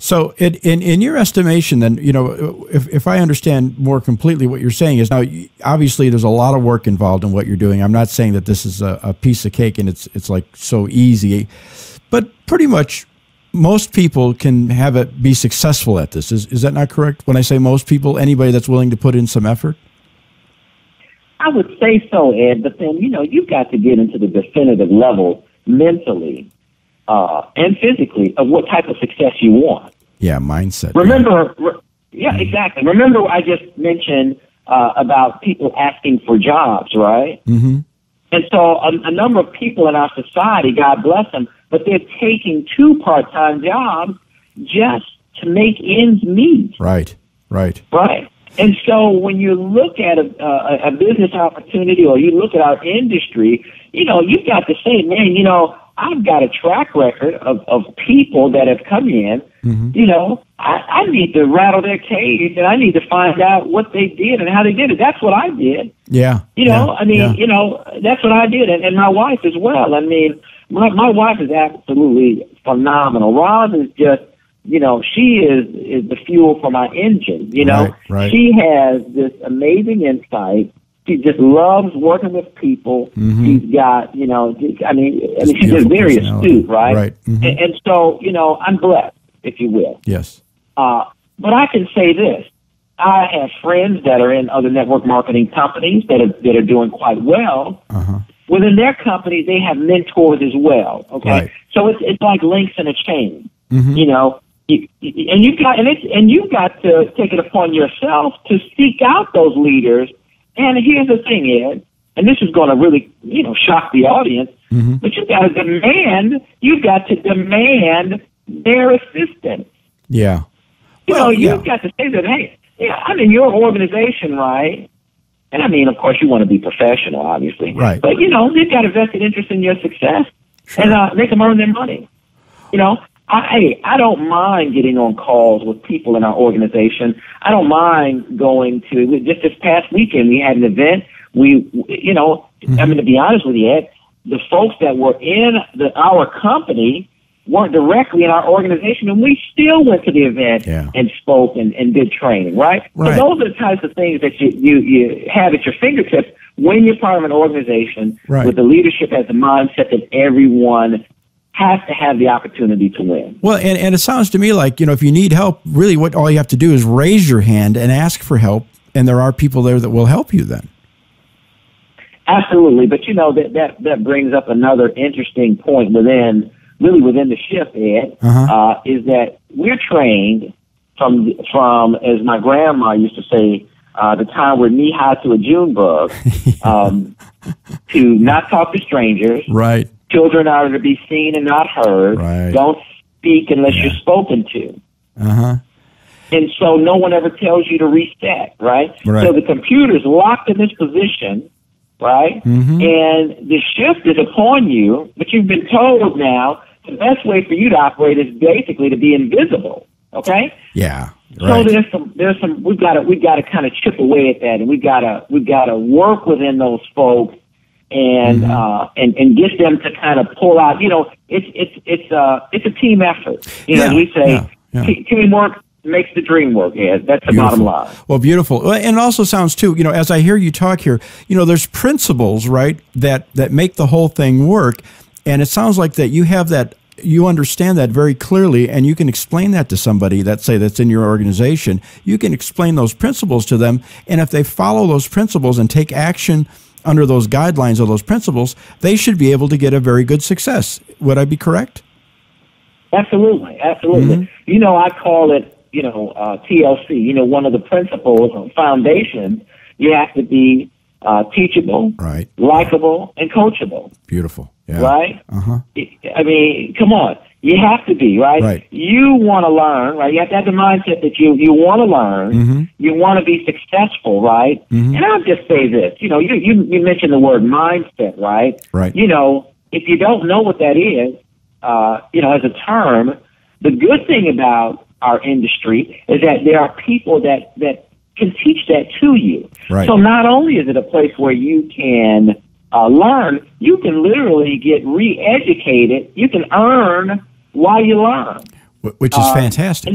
So in your estimation, then, if I understand more completely what you're saying is now, obviously there's a lot of work involved in what you're doing. I'm not saying that this is a piece of cake and it's like so easy, but pretty much most people can have it be successful at this. Is that not correct? When I say most people, anybody that's willing to put in some effort? I would say so, Ed, but then, you've got to get into the definitive level mentally and physically of what type of success you want. Yeah, mindset. Remember, exactly. Remember I just mentioned about people asking for jobs, right? Mm-hmm. And so a number of people in our society, God bless them, but they're taking 2 part-time jobs just to make ends meet. Right. And so when you look at a business opportunity or you look at our industry, you've got to say, man, I've got a track record of people that have come in. Mm-hmm. I need to rattle their cage and I need to find out what they did and how they did it. That's what I did. Yeah. That's what I did. And my wife as well. I mean, my wife is absolutely phenomenal. Roz is just, she is the fuel for my engine. Right. She has this amazing insight. She just loves working with people. Mm-hmm. She's got, she's just very astute, right? Right. Mm-hmm. And so, I'm blessed, if you will. Yes. But I can say this. I have friends that are in other network marketing companies that are doing quite well. Uh-huh. Within their company, they have mentors as well. Okay. Right. So it's like links in a chain. Mm-hmm. You've got to take it upon yourself to seek out those leaders. And here's the thing, Ed, and this is going to really, shock the audience, mm-hmm. but you've got to demand their assistance. Yeah. You've got to say that, hey, I'm in your organization, right? And I mean, of course, you want to be professional, obviously. Right. But, they've got a vested interest in your success. Sure. And make them earn their money. I don't mind getting on calls with people in our organization. I don't mind going to, just this past weekend, we had an event. Mm-hmm. To be honest with you, Ed, the folks that were in our company weren't directly in our organization, and we still went to the event and spoke and did training, right? So those are the types of things that you have at your fingertips when you're part of an organization with the leadership as a mindset that everyone has to have the opportunity to win. Well, and it sounds to me like, if you need help, really what all you have to do is raise your hand and ask for help, and there are people there that will help you then. Absolutely. But, that brings up another interesting point within the shift, Ed, is that we're trained from, as my grandma used to say, the time we're knee-high to a June bug, to not talk to strangers. Right. Children are to be seen and not heard. Right. Don't speak unless you're spoken to. Uh-huh. And so no one ever tells you to reset, right? So the computer's locked in this position, right? Mm-hmm. And the shift is upon you, but you've been told now the best way for you to operate is basically to be invisible, okay? Yeah. Right. So there's some we've got to kind of chip away at that, and we've got to work within those folks and and get them to kind of pull out. It's a team effort. As we say, teamwork makes the dream work. Yeah, that's the bottom line. Well, beautiful. And it also sounds too, as I hear you talk here, there's principles, right, that make the whole thing work, and it sounds like that you have that. You understand that very clearly, and you can explain that to somebody that's in your organization. You can explain those principles to them, and if they follow those principles and take action under those guidelines of those principles, they should be able to get a very good success. Would I be correct? Absolutely. Mm-hmm. I call it, TLC. One of the principles or foundations, you have to be teachable, likable, and coachable. Beautiful. Yeah. Right? Uh-huh. I mean, come on. You have to be, right? You want to learn, right? You have to have the mindset that you want to learn. Mm-hmm. You want to be successful, right? Mm-hmm. And I'll just say this. You mentioned the word mindset, right? Right. If you don't know what that is, as a term, the good thing about our industry is that there are people that can teach that to you. Right. So not only is it a place where you can learn, you can literally get re-educated. You can earn while you learn. which is fantastic.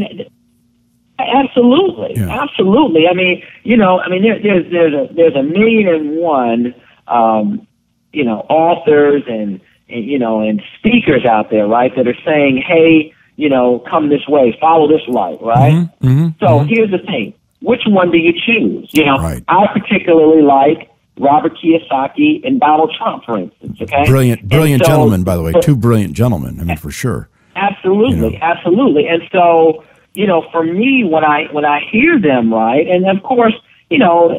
Absolutely, absolutely. I mean, there's a million and one, authors and speakers out there, right, that are saying, hey, come this way, follow this light, right? So here's the thing. Which one do you choose? I particularly like Robert Kiyosaki and Donald Trump, for instance. Okay, brilliant gentlemen, by the way, two brilliant gentlemen. I mean, for sure. Absolutely, absolutely. And so, for me, when I hear them, right, and of course,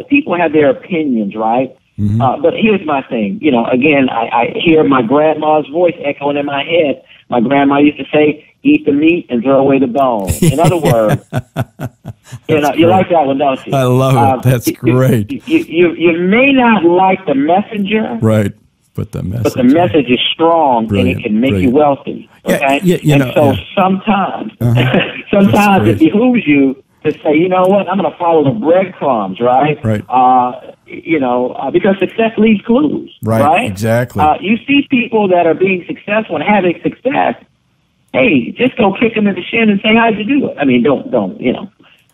people have their opinions, right? But here's my thing. Again, I hear my grandma's voice echoing in my head. My grandma used to say, "Eat the meat and throw away the bone." In other words, you like that one, don't you? I love it. That's great. You may not like the messenger, right? But the message is strong, and it can make you wealthy. Okay, sometimes it behooves you to say, you know what, I'm going to follow the breadcrumbs, right? Right. Because success leaves clues, right? Exactly. You see people that are being successful and having success. Hey, just go kick them in the shin and say, how'd you do it? I mean, don't.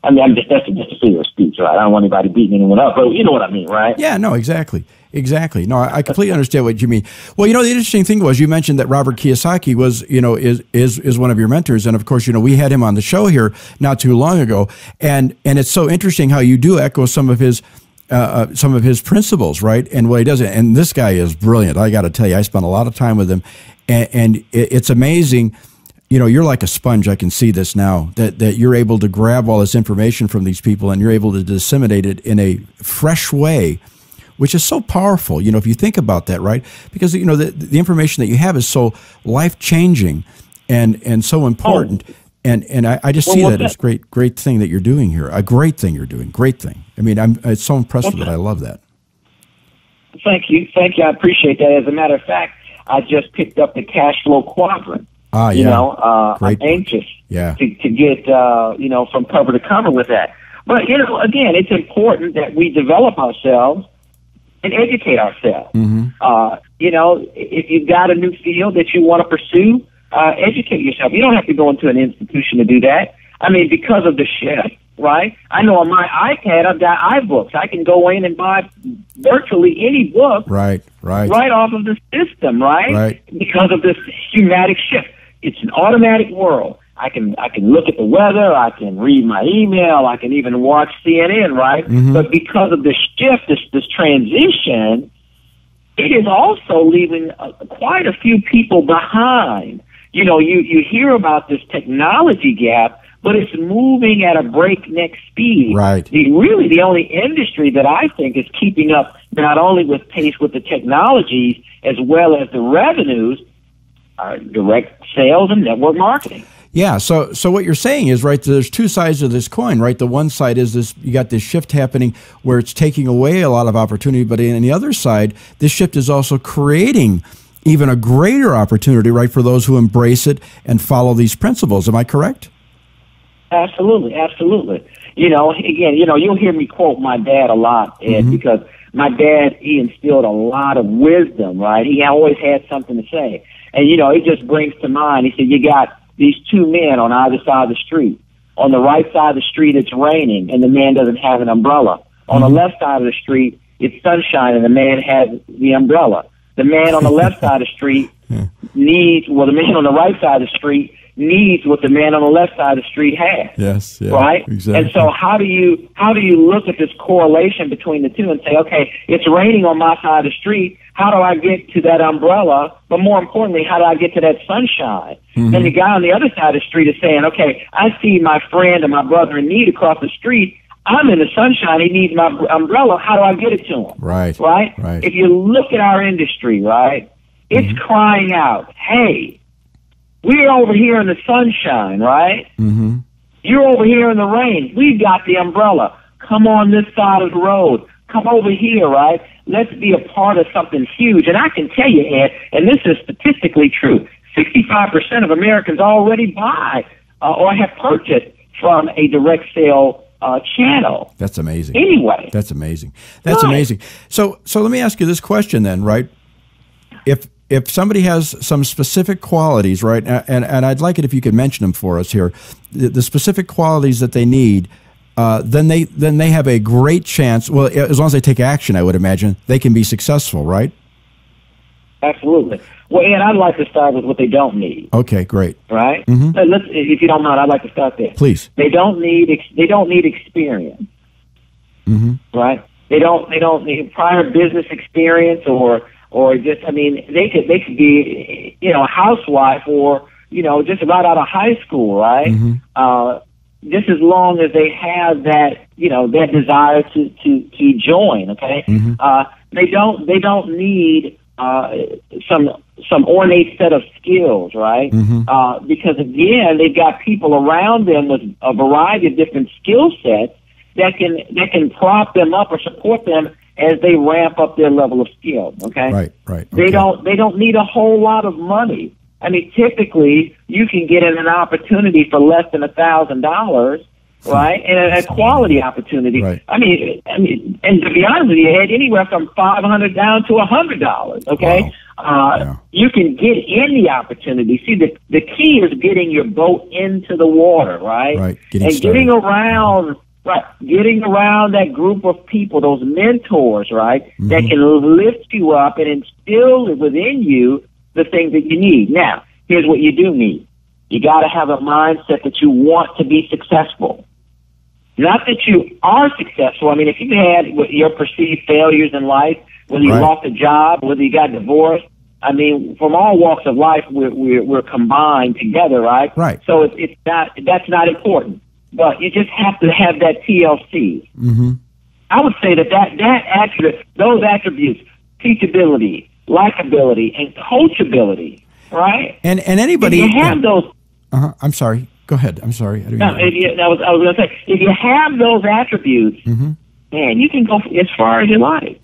I mean, that's just a figure of speech, right? I don't want anybody beating anyone up, but you know what I mean, right? Yeah, no, exactly. No, I completely understand what you mean. Well, the interesting thing was you mentioned that Robert Kiyosaki was, is one of your mentors, and of course, we had him on the show here not too long ago, and it's so interesting how you do echo some of his principles, right? And what he does, and this guy is brilliant. I got to tell you, I spent a lot of time with him, and it's amazing. You're like a sponge. I can see this now, that you're able to grab all this information from these people and you're able to disseminate it in a fresh way, which is so powerful, if you think about that, right? Because, the information that you have is so life-changing and so important. And I just see that as great thing that you're doing here. A great thing you're doing. Great thing. I mean, it's so impressive that I love that. Thank you. I appreciate that. As a matter of fact, I just picked up the cash flow quadrant. I'm anxious to get, from cover to cover with that. But, again, it's important that we develop ourselves and educate ourselves. If you've got a new field that you want to pursue, educate yourself. You don't have to go into an institution to do that. I mean, because of the shift, right? I know on my iPad, I've got iBooks. I can go in and buy virtually any book right off of the system, right? Because of this humatic shift. It's an automatic world. I can look at the weather. I can read my email. I can even watch CNN, right? But because of this shift, this transition, it is also leaving quite a few people behind. You hear about this technology gap, but it's moving at a breakneck speed. Right. The only industry that I think is keeping up not only with pace with the technologies as well as the revenues are direct sales and network marketing. Yeah, so what you're saying is, right, there's two sides of this coin, right? The one side is this, you got this shift happening where it's taking away a lot of opportunity, but on the other side, this shift is also creating even a greater opportunity, right, for those who embrace it and follow these principles. Am I correct? Absolutely. Again, you'll hear me quote my dad a lot, Ed, because my dad, he instilled a lot of wisdom, right? He always had something to say. And, it just brings to mind, he said, you got these two men on either side of the street. On the right side of the street, it's raining, and the man doesn't have an umbrella. On the left side of the street, it's sunshine, and the man has the umbrella. The man on the left side of the street the man on the right side of the street needs what the man on the left side of the street has. Yes, right? Exactly. And so how do you look at this correlation between the two and say, okay, it's raining on my side of the street. How do I get to that umbrella? But more importantly, how do I get to that sunshine? And the guy on the other side of the street is saying, okay, I see my friend and my brother in need across the street. I'm in the sunshine. He needs my umbrella. How do I get it to him? Right. If you look at our industry, right, it's crying out, hey, we're over here in the sunshine, right? You're over here in the rain. We've got the umbrella. Come on this side of the road. Come over here, right? Let's be a part of something huge. And I can tell you, Ed, and this is statistically true, 65% of Americans already buy or have purchased from a direct sale channel. That's amazing. Anyway. That's amazing. That's amazing. So let me ask you this question then, right? If if somebody has some specific qualities, right, and I'd like it if you could mention them for us here, the specific qualities that they need, then they have a great chance. Well, as long as they take action, I would imagine they can be successful, right? Absolutely. Well, and I'd like to start with what they don't need. Okay, great. Right? Mm-hmm. If you don't mind, I'd like to start there. Please. They don't need experience. Mm-hmm. Right? They don't need prior business experience or just, I mean, they could be, a housewife or, just about out of high school, right? Mm-hmm. Just as long as they have that, that desire to join, okay? Mm-hmm. They don't need some ornate set of skills, right? Mm-hmm. Because again, they've got people around them with a variety of different skill sets that can prop them up or support them as they ramp up their level of skill. Okay, right. Okay. They don't need a whole lot of money. I mean, typically you can get an opportunity for less than $1,000. Right, and a quality opportunity. Right. I mean, and to be honest with you, Ed, anywhere from $500 down to $100. Okay, wow. Yeah. You can get in the opportunity. See, the key is getting your boat into the water, right? Right. Getting around that group of people, those mentors, right, mm-hmm. that can lift you up and instill within you the things that you need. Now, here's what you do need. You got to have a mindset that you want to be successful. Not that you are successful. I mean, if you had your perceived failures in life, whether you lost a job, whether you got divorced, I mean, from all walks of life, we're combined together, right? Right. So that's not important. But you just have to have that TLC. Mm-hmm. I would say those attributes, teachability, likability, and coachability, right? And anybody if you have those. I'm sorry. Go ahead. I'm sorry. I was going to say, if you have those attributes, mm-hmm. man, you can go as far as you like.